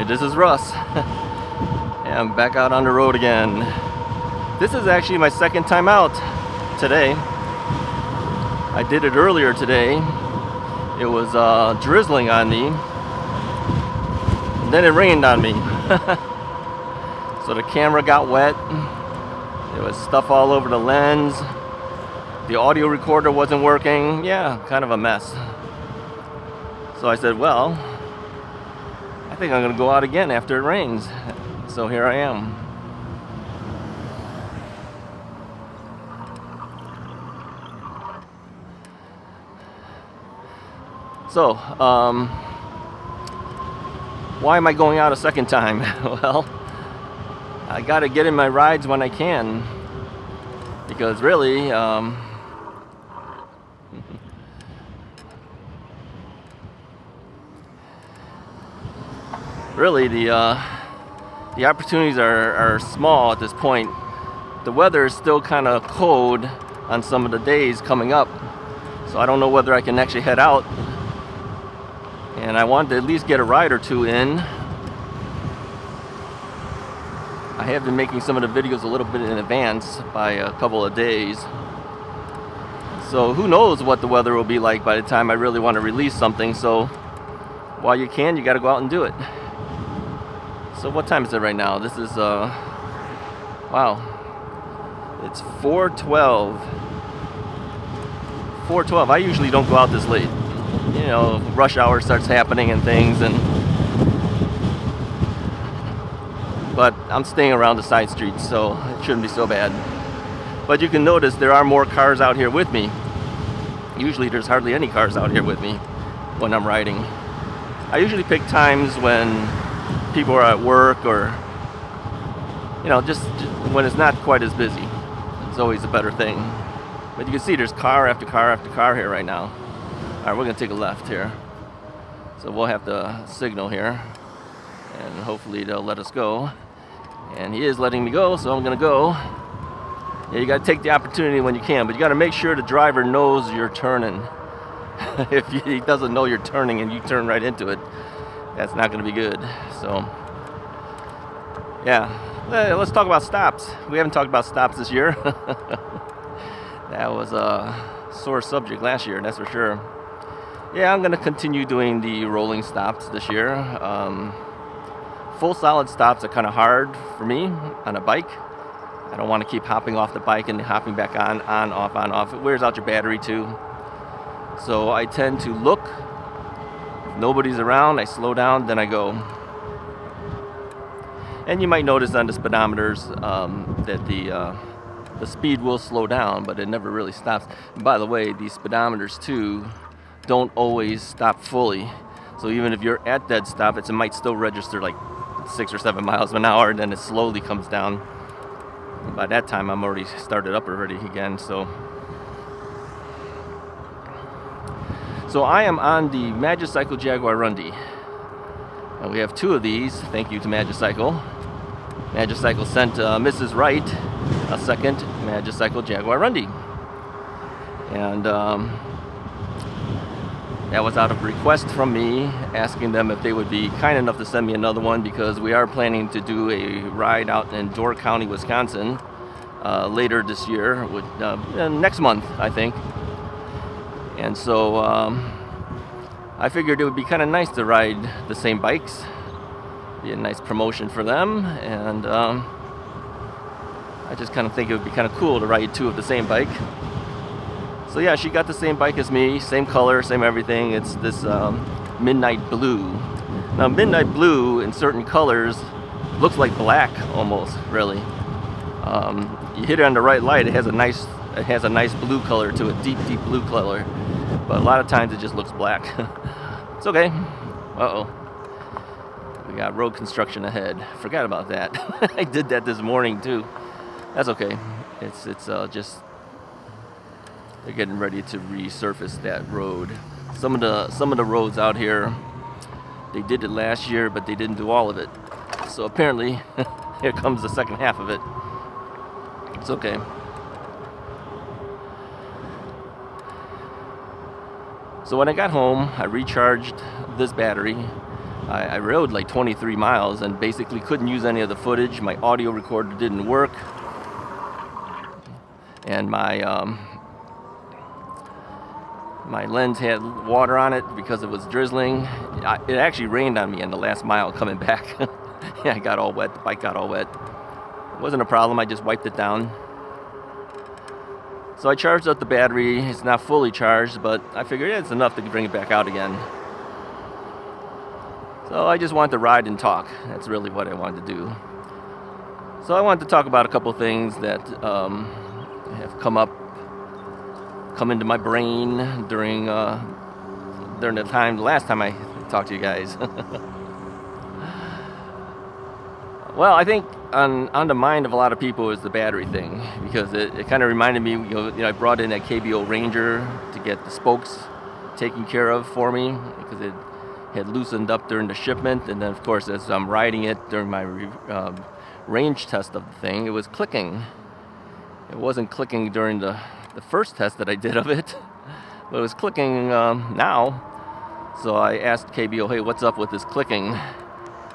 This is Russ. And I'm back out on the road again. This is actually my second time out today. I did it earlier today. It was drizzling on me. And then it rained on me. So the camera got wet. There was stuff all over the lens. The audio recorder wasn't working. Yeah, kind of a mess. So I said, well, I think I'm going to go out again after it rains. So here I am. So, why am I going out a second time? Well, I got to get in my rides when I can. Because really, the opportunities are small at this point. The weather is still kind of cold on some of the days coming up, so I don't know whether I can actually head out. And I wanted to at least get a ride or two in. I have been making some of the videos a little bit in advance by a couple of days. So who knows what the weather will be like by the time I really want to release something. So while you can, you got to go out and do it. So what time is it right now? This is, wow. It's 4:12. 4:12. I usually don't go out this late. You know, rush hour starts happening and things, but I'm staying around the side streets, so it shouldn't be so bad. But you can notice there are more cars out here with me. Usually there's hardly any cars out here with me when I'm riding. I usually pick times when people are at work, or, you know, just when it's not quite as busy. It's always a better thing. But you can see there's car after car after car here right now. All right, we're going to take a left here. So we'll have to signal here, and hopefully they'll let us go. And he is letting me go, so I'm going to go. Yeah, you got to take the opportunity when you can, but you got to make sure the driver knows you're turning. If he doesn't know you're turning and you turn right into it, that's not going to be good. So, yeah, let's talk about stops. We haven't talked about stops this year. That was a sore subject last year, that's for sure. Yeah, I'm going to continue doing the rolling stops this year. Full solid stops are kind of hard for me on a bike. I don't want to keep hopping off the bike and hopping back on, off, on, off. It wears out your battery too. So I tend to look. If nobody's around, I slow down, then I go. And you might notice on the speedometers that the speed will slow down, but it never really stops. And by the way, these speedometers too don't always stop fully. So even if you're at dead stop, it might still register like 6 or 7 miles an hour, and then it slowly comes down. And by that time, I'm already started up already again. So I am on the Magicycle Jaguar Rundy. And we have 2 of these. Thank you to Magicycle. Magicycle sent Mrs. Wright a second Magicycle Jaguar Rundy. And that was out of request from me, asking them if they would be kind enough to send me another one, because we are planning to do a ride out in Door County, Wisconsin later this year, next month, I think. And so I figured it would be kind of nice to ride the same bikes. Be a nice promotion for them. And I just kind of think it would be kind of cool to ride 2 of the same bike. So yeah, she got the same bike as me, same color, same everything. It's this midnight blue. Now midnight blue in certain colors looks like black almost, really. You hit it on the right light, it has a nice blue color to it, deep blue color. But a lot of times it just looks black. It's okay. Uh-oh. We got road construction ahead. Forgot about that. I did that this morning too. That's okay. It's just they're getting ready to resurface that road. Some of the roads out here, they did it last year, but they didn't do all of it. So apparently, here comes the second half of it. It's okay. So when I got home, I recharged this battery. I rode like 23 miles and basically couldn't use any of the footage. My audio recorder didn't work, and my lens had water on it because it was drizzling. It actually rained on me in the last mile coming back. Yeah, I got all wet. The bike got all wet. It wasn't a problem. I just wiped it down. So I charged up the battery. It's not fully charged, but I figured it's enough to bring it back out again. So I just wanted to ride and talk. That's really what I wanted to do. So I wanted to talk about a couple things that have come into my brain during the last time I talked to you guys. Well, I think on the mind of a lot of people is the battery thing, because it kind of reminded me, I brought in that KBO Ranger to get the spokes taken care of for me because it had loosened up during the shipment, and then of course as I'm riding it during my range test of the thing, it was clicking. It wasn't clicking during the first test that I did of it, but it was clicking now. So I asked KBO, hey, what's up with this clicking?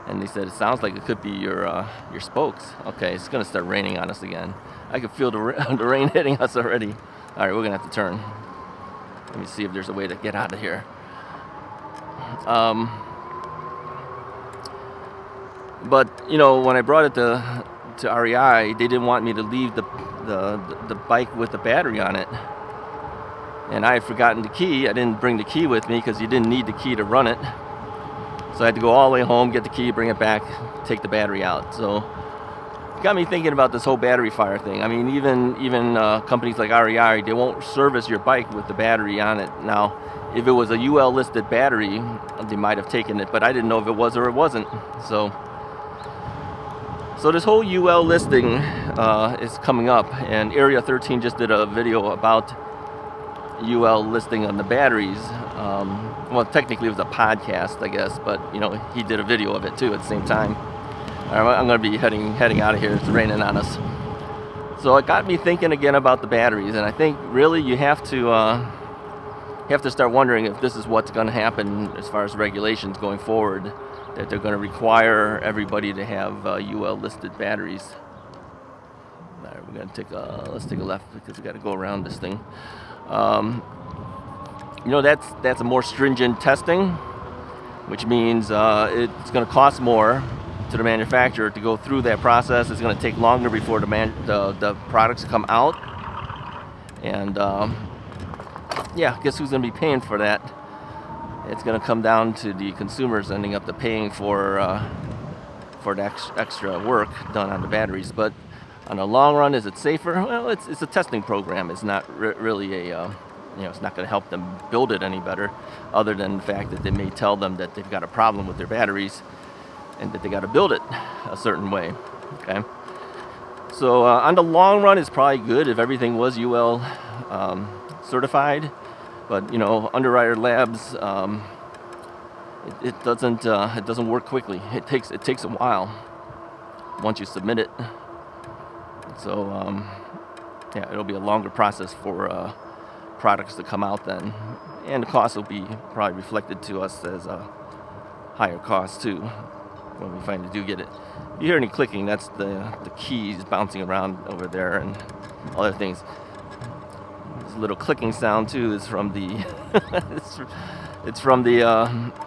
And they said, it sounds like it could be your spokes. Okay, it's going to start raining on us again. I can feel the rain hitting us already. All right, we're going to have to turn. Let me see if there's a way to get out of here. But, when I brought it to REI, they didn't want me to leave the bike with the battery on it. And I had forgotten the key. I didn't bring the key with me because you didn't need the key to run it. So I had to go all the way home, get the key, bring it back, take the battery out. So it got me thinking about this whole battery fire thing. I mean, even companies like REI, they won't service your bike with the battery on it. Now, if it was a UL listed battery, they might have taken it, but I didn't know if it was or it wasn't. So this whole UL listing is coming up, and Area 13 just did a video about UL listing on the batteries. Well, technically it was a podcast, I guess, but he did a video of it too at the same time. All right, I'm going to be heading out of here. It's raining on us. So it got me thinking again about the batteries, and I think really you have to start wondering if this is what's going to happen as far as regulations going forward, that they're going to require everybody to have UL listed batteries. All right, we're going to let's take a left because we got to go around this thing. That's a more stringent testing, which means it's going to cost more to the manufacturer to go through that process. It's going to take longer before the products come out, and guess who's going to be paying for that? It's going to come down to the consumers ending up paying for the extra work done on the batteries. But on the long run, is it safer? Well, it's a testing program. It's not really it's not going to help them build it any better, other than the fact that they may tell them that they've got a problem with their batteries and that they got to build it a certain way. Okay. So on the long run, it's probably good if everything was UL certified, but Underwriter Labs, it doesn't work quickly. It takes a while once you submit it. So it'll be a longer process for products to come out then, and the cost will be probably reflected to us as a higher cost too when we finally do get it. If you hear any clicking, that's the keys bouncing around over there and other things. This little clicking sound too is from the it's from the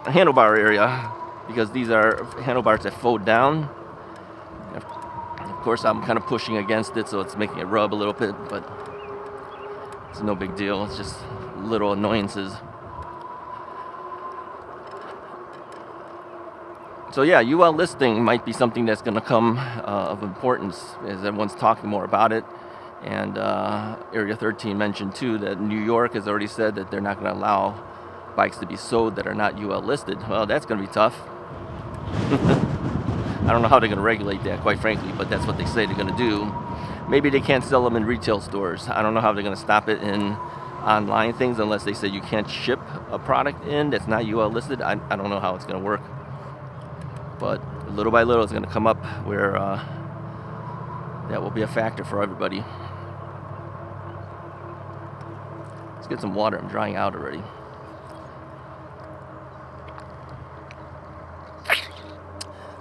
handlebar area, because these are handlebars that fold down. Of course, I'm kind of pushing against it, so it's making it rub a little bit, but it's no big deal. It's just little annoyances. So UL listing might be something that's going to come of importance as everyone's talking more about it. And Area 13 mentioned too that New York has already said that they're not going to allow bikes to be sold that are not UL listed. Well, that's going to be tough. I don't know how they're going to regulate that, quite frankly, but that's what they say they're going to do. Maybe they can't sell them in retail stores. I don't know how they're going to stop it in online things unless they say you can't ship a product in that's not UL listed. I don't know how it's going to work. But little by little, it's going to come up where that will be a factor for everybody. Let's get some water. I'm drying out already.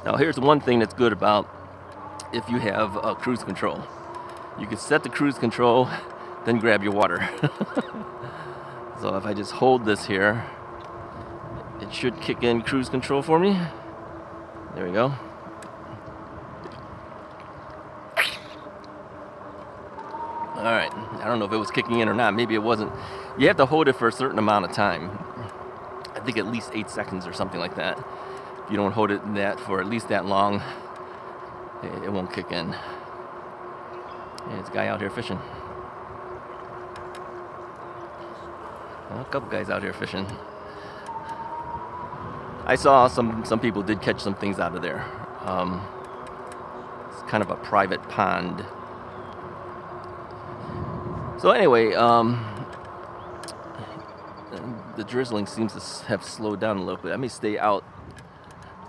Now here's one thing that's good about if you have cruise control. You can set the cruise control, then grab your water. So if I just hold this here, it should kick in cruise control for me. There we go. Alright, I don't know if it was kicking in or not. Maybe it wasn't. You have to hold it for a certain amount of time. I think at least 8 seconds or something like that. If you don't hold it in that for at least that long, it won't kick in. Yeah, there's a guy out here fishing. A couple guys out here fishing. I saw some people did catch some things out of there. It's kind of a private pond. So anyway, the drizzling seems to have slowed down a little bit. I may stay out,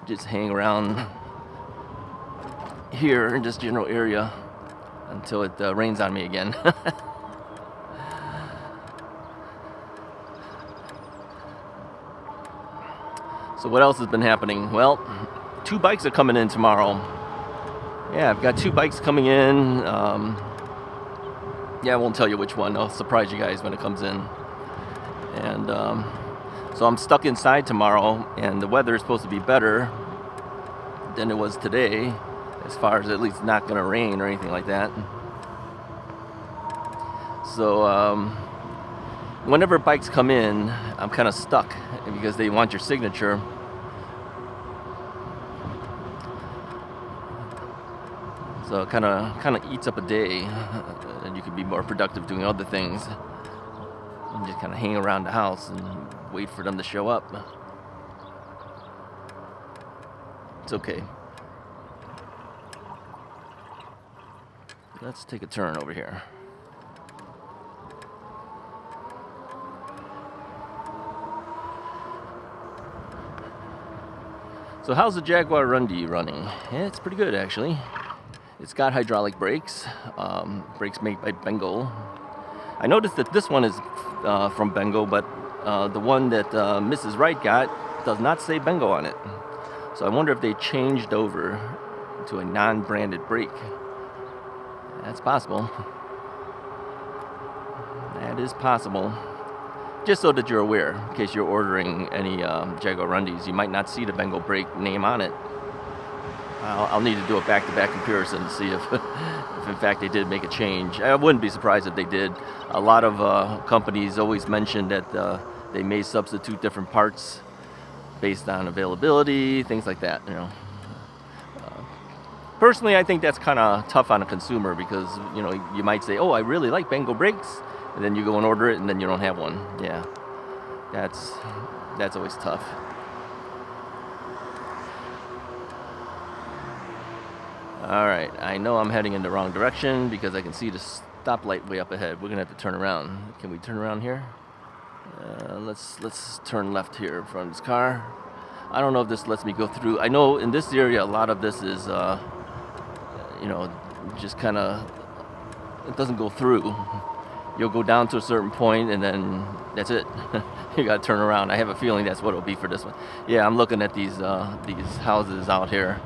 just hang around here in this general area until it rains on me again. So what else has been happening? Well, 2 bikes are coming in tomorrow. Yeah, I've got 2 bikes coming in. Yeah, I won't tell you which one. I'll surprise you guys when it comes in. And so I'm stuck inside tomorrow, and the weather is supposed to be better than it was today, as far as at least not going to rain or anything like that. So whenever bikes come in, I'm kind of stuck because they want your signature. So it kind of eats up a day, and you can be more productive doing other things. And just kind of hang around the house and wait for them to show up. It's okay. Let's take a turn over here. So how's the Jaguar Rundy running? Yeah, it's pretty good actually. It's got hydraulic brakes, brakes made by Bengal. I noticed that this one is from Bengal, but the one that Mrs. Wright got does not say Bengal on it. So I wonder if they changed over to a non-branded brake. That's possible. That is possible. Just so that you're aware, in case you're ordering any Jaguar Rundys, you might not see the Bengal brake name on it. I'll need to do a back-to-back comparison to see if in fact they did make a change. I wouldn't be surprised if they did. A lot of companies always mention that they may substitute different parts based on availability, things like that. You know. Personally, I think that's kind of tough on a consumer because you might say, "Oh, I really like Bengal brakes," and then you go and order it, and then you don't have one. Yeah, that's always tough. Alright, I know I'm heading in the wrong direction because I can see the stoplight way up ahead. We're going to have to turn around. Can we turn around here? Let's turn left here in front of this car. I don't know if this lets me go through. I know in this area a lot of this is, just kind of, it doesn't go through. You'll go down to a certain point and then that's it. You got to turn around. I have a feeling that's what it'll be for this one. Yeah, I'm looking at these houses out here.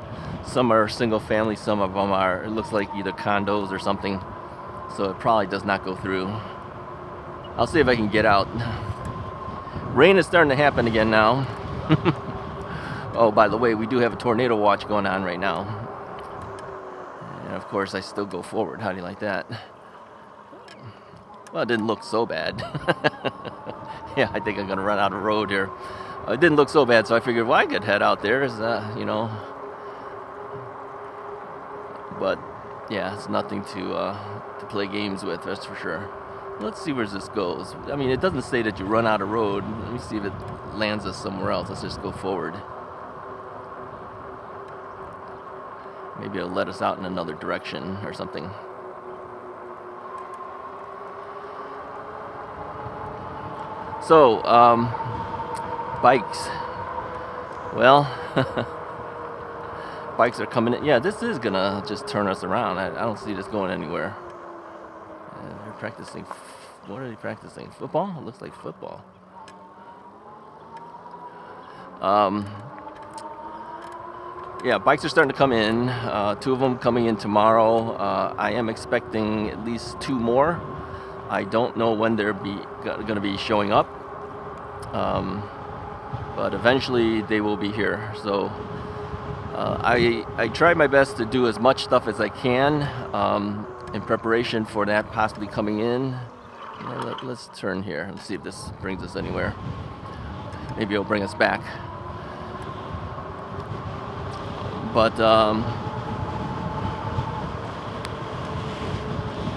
Some are single family, some of them are, it looks like either condos or something. So it probably does not go through. I'll see if I can get out. Rain is starting to happen again now. Oh, by the way, we do have a tornado watch going on right now. And of course, I still go forward. How do you like that? Well, it didn't look so bad. Yeah, I think I'm going to run out of road here. It didn't look so bad, so I figured, well, I could head out there, But yeah, it's nothing to play games with, that's for sure. Let's see where this goes. I mean, it doesn't say that you run out of road. Let me see if it lands us somewhere else. Let's just go forward. Maybe it'll let us out in another direction or something. So, bikes. Well, bikes are coming in. Yeah, this is gonna just turn us around. I don't see this going anywhere. They're practicing. What are they practicing? Football? It looks like football. yeah, bikes are starting to come in. 2 of them coming in tomorrow. I am expecting at least 2 more. I don't know when they're going to be showing up, but eventually they will be here. So I try my best to do as much stuff as I can in preparation for that possibly coming in. Let's turn here and see if this brings us anywhere. Maybe it'll bring us back. But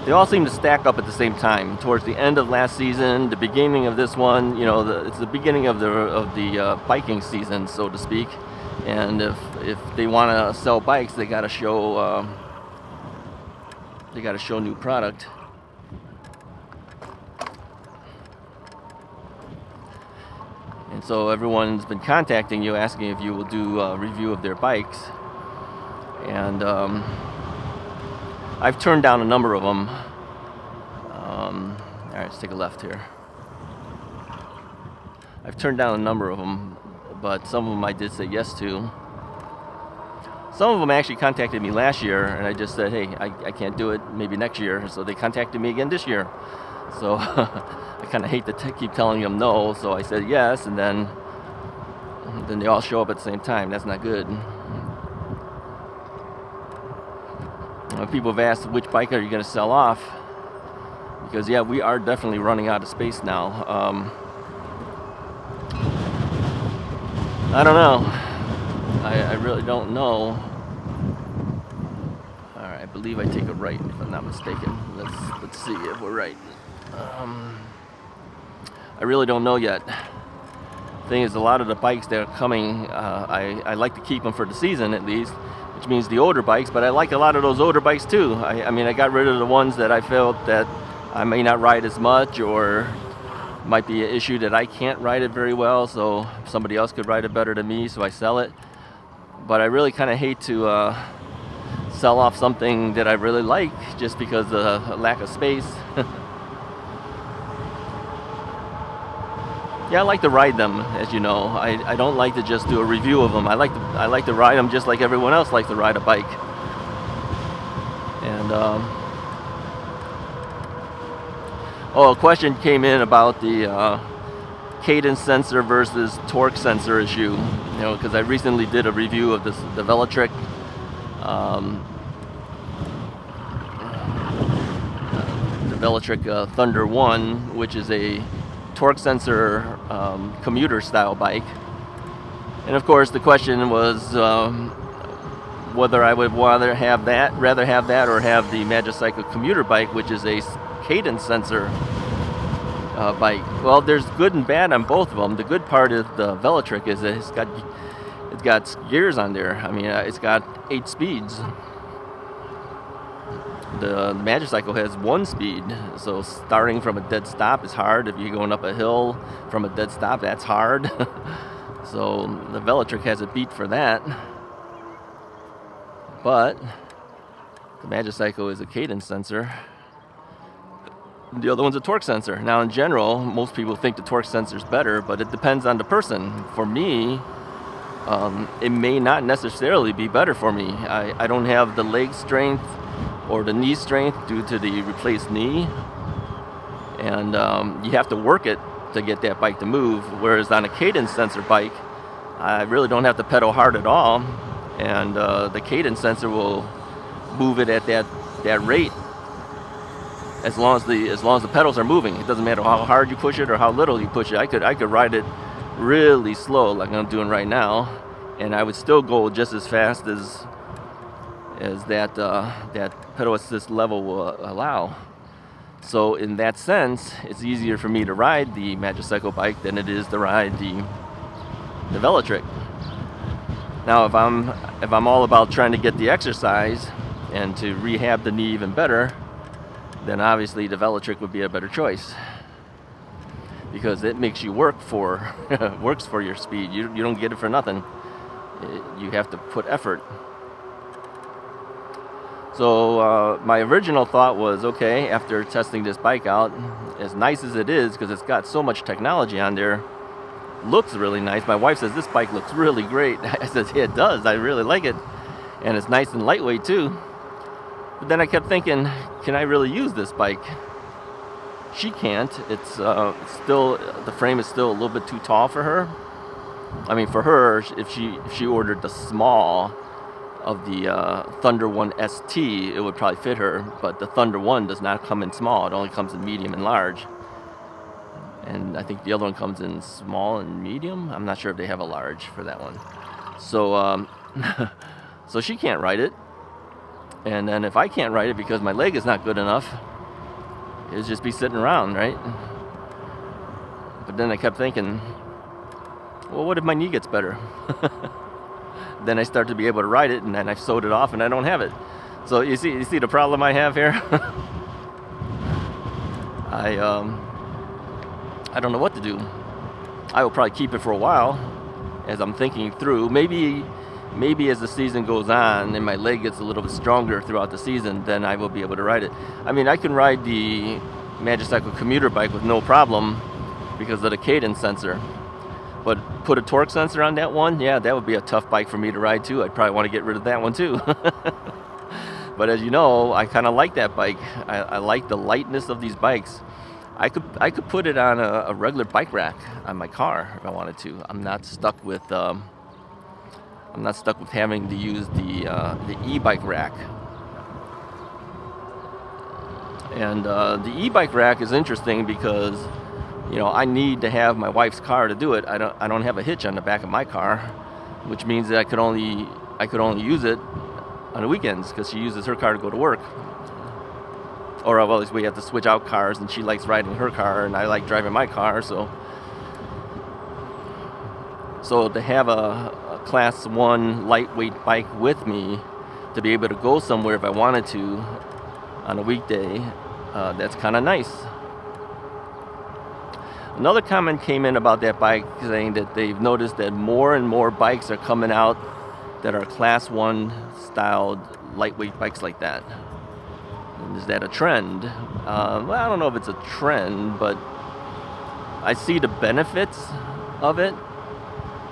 they all seem to stack up at the same time. Towards the end of last season, the beginning of this one, you know, it's the beginning of the biking season, so to speak. And if they want to sell bikes, they got to show new product. And so everyone's been contacting you, asking if you will do a review of their bikes. And I've turned down a number of them. All right, let's take a left here. I've turned down a number of them, but some of them I did say yes to. Some of them actually contacted me last year, and I just said, hey, I can't do it, maybe next year. So they contacted me again this year. So I kind of hate to keep telling them no, so I said yes, and then they all show up at the same time. That's not good. People have asked, which bike are you going to sell off? Because, yeah, we are definitely running out of space now. I don't know. I really don't know. All right, I believe I take a right, if I'm not mistaken. Let's see if we're right. I really don't know yet. Thing is, a lot of the bikes that are coming, I like to keep them for the season at least, which means the older bikes, but I like a lot of those older bikes too. I mean, I got rid of the ones that I felt that I may not ride as much, or might be an issue that I can't ride it very well, so somebody else could ride it better than me, so I sell it. But I really kind of hate to sell off something that I really like just because of lack of space. Yeah, I like to ride them, as you know. I don't like to just do a review of them. I like to ride them just like everyone else likes to ride a bike. And a question came in about the cadence sensor versus torque sensor issue. You know, because I recently did a review of the Velotric Thunder 1, which is a torque sensor commuter style bike. And of course the question was whether I would rather have that or have the Magicycle commuter bike, which is a cadence sensor bike. Well, there's good and bad on both of them. The good part of the Velotric is that it's got gears on there. I mean, it's got 8 speeds. The Magicycle has 1 speed, so starting from a dead stop is hard. If you're going up a hill from a dead stop, that's hard. So the Velotric has a beat for that. But the Magicycle is a cadence sensor. The other one's a torque sensor. Now, in general, most people think the torque sensor is better, but it depends on the person. For me, it may not necessarily be better for me. I don't have the leg strength or the knee strength due to the replaced knee, and you have to work it to get that bike to move, whereas on a cadence sensor bike, I really don't have to pedal hard at all, and the cadence sensor will move it at that rate as long as the pedals are moving. It doesn't matter how hard you push it or how little you push it. I could ride it really slow like I'm doing right now, and I would still go just as fast as that pedal assist level will allow. So in that sense, it's easier for me to ride the Magicycle bike than it is to ride the Velotric. Now, if I'm all about trying to get the exercise and to rehab the knee even better, then obviously the Velotric would be a better choice, because it makes you works for your speed. You don't get it for nothing. You have to put effort. So my original thought was, okay, after testing this bike out, as nice as it is, because it's got so much technology on there, looks really nice. My wife says, this bike looks really great. I said, yeah, it does. I really like it. And it's nice and lightweight too. But then I kept thinking, can I really use this bike? She can't. It's still, the frame is still a little bit too tall for her. I mean, for her, if she ordered the small of the Thunder 1 ST, it would probably fit her. But the Thunder 1 does not come in small. It only comes in medium and large. And I think the other one comes in small and medium. I'm not sure if they have a large for that one. So, so she can't ride it. And then if I can't ride it because my leg is not good enough, it'd just be sitting around, right? But then I kept thinking, well, what if my knee gets better? Then I start to be able to ride it, and then I've sewed it off, and I don't have it. So you see the problem I have here. I don't know what to do. I will probably keep it for a while, as I'm thinking through. Maybe as the season goes on and my leg gets a little bit stronger throughout the season, then I will be able to ride it. I mean, I can ride the Magicycle commuter bike with no problem because of the cadence sensor. But put a torque sensor on that one, yeah, that would be a tough bike for me to ride too. I'd probably want to get rid of that one too. But as you know, I kind of like that bike. I like the lightness of these bikes. I could put it on a regular bike rack on my car if I wanted to. I'm not stuck with having to use the e-bike rack. And the e-bike rack is interesting because, you know, I need to have my wife's car to do it. I don't have a hitch on the back of my car, which means that I could only use it on the weekends because she uses her car to go to work. Or well, at least we have to switch out cars, and she likes riding her car, and I like driving my car. So to have a Class 1 lightweight bike with me to be able to go somewhere if I wanted to on a weekday, that's kind of nice. Another comment came in about that bike saying that they've noticed that more and more bikes are coming out that are Class 1 styled lightweight bikes like that. And is that a trend? Well, I don't know if it's a trend, but I see the benefits of it.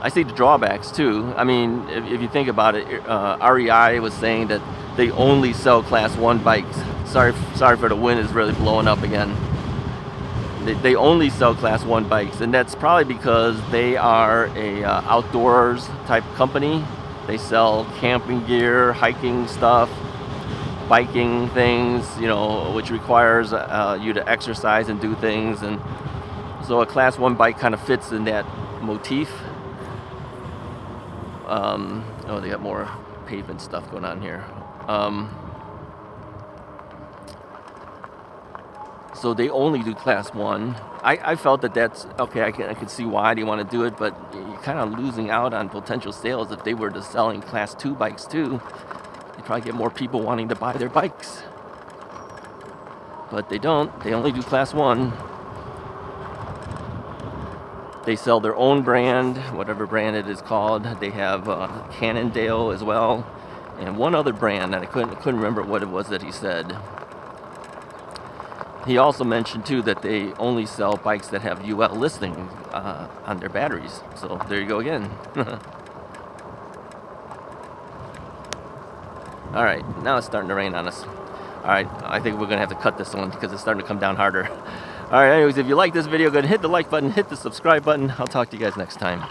I see the drawbacks too. I mean, if you think about it, REI was saying that they only sell Class 1 bikes. Sorry for the wind is really blowing up again. They only sell Class 1 bikes, and that's probably because they are a outdoors type company. They sell camping gear, hiking stuff, biking things, you know, which requires you to exercise and do things. And so a Class 1 bike kind of fits in that motif. Oh, they got more pavement stuff going on here. So they only do Class 1. I felt that's okay. I can see why they want to do it, but you're kind of losing out on potential sales if they were to selling Class 2 bikes too. You'd probably get more people wanting to buy their bikes. But they don't. They only do Class 1. They sell their own brand, whatever brand it is called. They have Cannondale as well, and one other brand that I couldn't remember what it was that he said. He also mentioned too that they only sell bikes that have UL listing on their batteries. So there you go again. All right, now it's starting to rain on us. All right, I think we're gonna have to cut this one because it's starting to come down harder. All right, anyways, if you like this video, go ahead and hit the like button, hit the subscribe button. I'll talk to you guys next time.